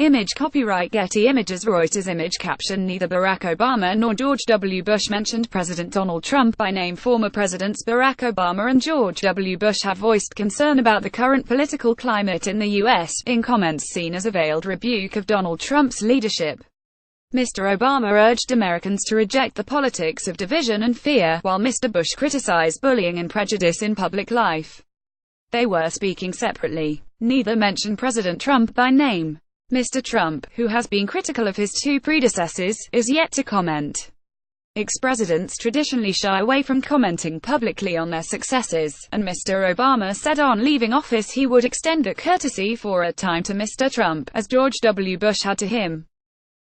Image copyright Getty Images Reuters image caption Neither Barack Obama nor George W. Bush mentioned President Donald Trump by name. Former Presidents Barack Obama and George W. Bush have voiced concern about the current political climate in the U.S., in comments seen as a veiled rebuke of Donald Trump's leadership. Mr. Obama urged Americans to reject the politics of division and fear, while Mr. Bush criticized bullying and prejudice in public life. They were speaking separately. Neither mentioned President Trump by name. Mr. Trump, who has been critical of his two predecessors, is yet to comment. Ex-presidents traditionally shy away from commenting publicly on their successes, and Mr. Obama said on leaving office he would extend that courtesy for a time to Mr. Trump, as George W. Bush had to him.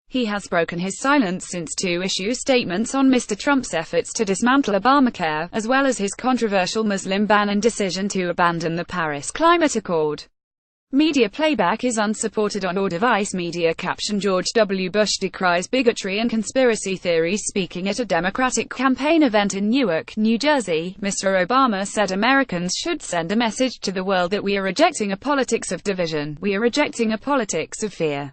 He has broken his silence since to issue statements on Mr. Trump's efforts to dismantle Obamacare, as well as his controversial Muslim ban and decision to abandon the Paris Climate Accord. Media playback is unsupported on or device. Media caption George W. Bush decries bigotry and conspiracy theories. Speaking at a Democratic campaign event in Newark, New Jersey, Mr. Obama said Americans should send a message to the world that we are rejecting a politics of division, we are rejecting a politics of fear.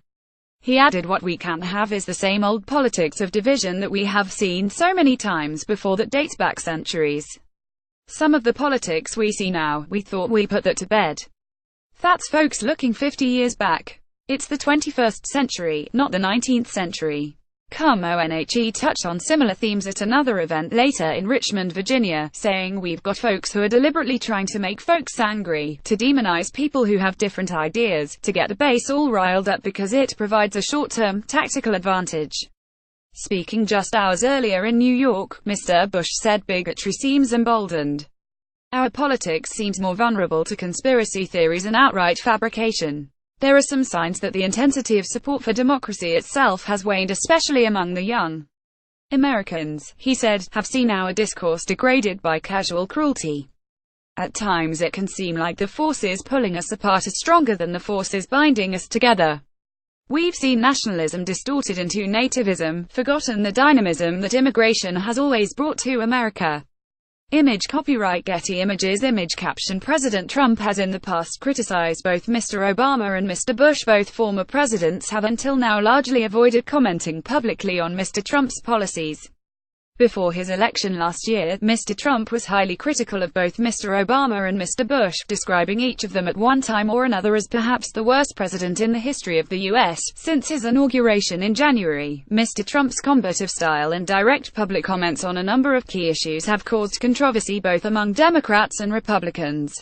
He added, what we can't have is the same old politics of division that we have seen so many times before that dates back centuries. Some of the politics we see now, we thought we put that to bed. That's folks looking 50 years back. It's the 21st century, not the 19th century. He touched on similar themes at another event later in Richmond, Virginia, saying we've got folks who are deliberately trying to make folks angry, to demonize people who have different ideas, to get the base all riled up because it provides a short-term, tactical advantage. Speaking just hours earlier in New York, Mr. Bush said bigotry seems emboldened. Our politics seems more vulnerable to conspiracy theories and outright fabrication. There are some signs that the intensity of support for democracy itself has waned, especially among the young. Americans, he said, have seen our discourse degraded by casual cruelty. At times it can seem like the forces pulling us apart are stronger than the forces binding us together. We've seen nationalism distorted into nativism, forgotten the dynamism that immigration has always brought to America. Image copyright Getty Images image caption President Trump has in the past criticized both Mr. Obama and Mr. Bush. Both former presidents have until now largely avoided commenting publicly on Mr. Trump's policies. Before his election last year, Mr. Trump was highly critical of both Mr. Obama and Mr. Bush, describing each of them at one time or another as perhaps the worst president in the history of the U.S. Since his inauguration in January, Mr. Trump's combative style and direct public comments on a number of key issues have caused controversy both among Democrats and Republicans.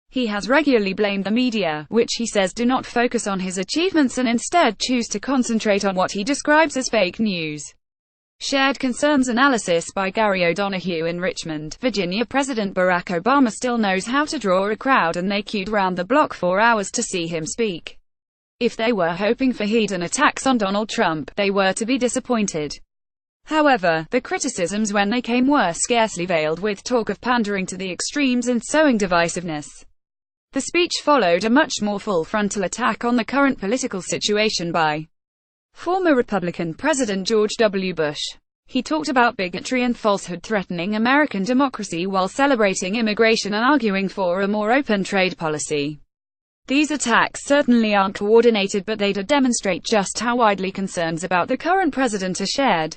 He has regularly blamed the media, which he says do not focus on his achievements and instead choose to concentrate on what he describes as fake news. Shared concerns analysis by Gary O'Donoghue in Richmond, Virginia. President Barack Obama still knows how to draw a crowd, and they queued round the block for hours to see him speak. If they were hoping for heat and attacks on Donald Trump, they were to be disappointed. However, the criticisms when they came were scarcely veiled with talk of pandering to the extremes and sowing divisiveness. The speech followed a much more full-frontal attack on the current political situation by former Republican President George W. Bush. He talked about bigotry and falsehood threatening American democracy while celebrating immigration and arguing for a more open trade policy. These attacks certainly aren't coordinated, but they do demonstrate just how widely concerns about the current president are shared.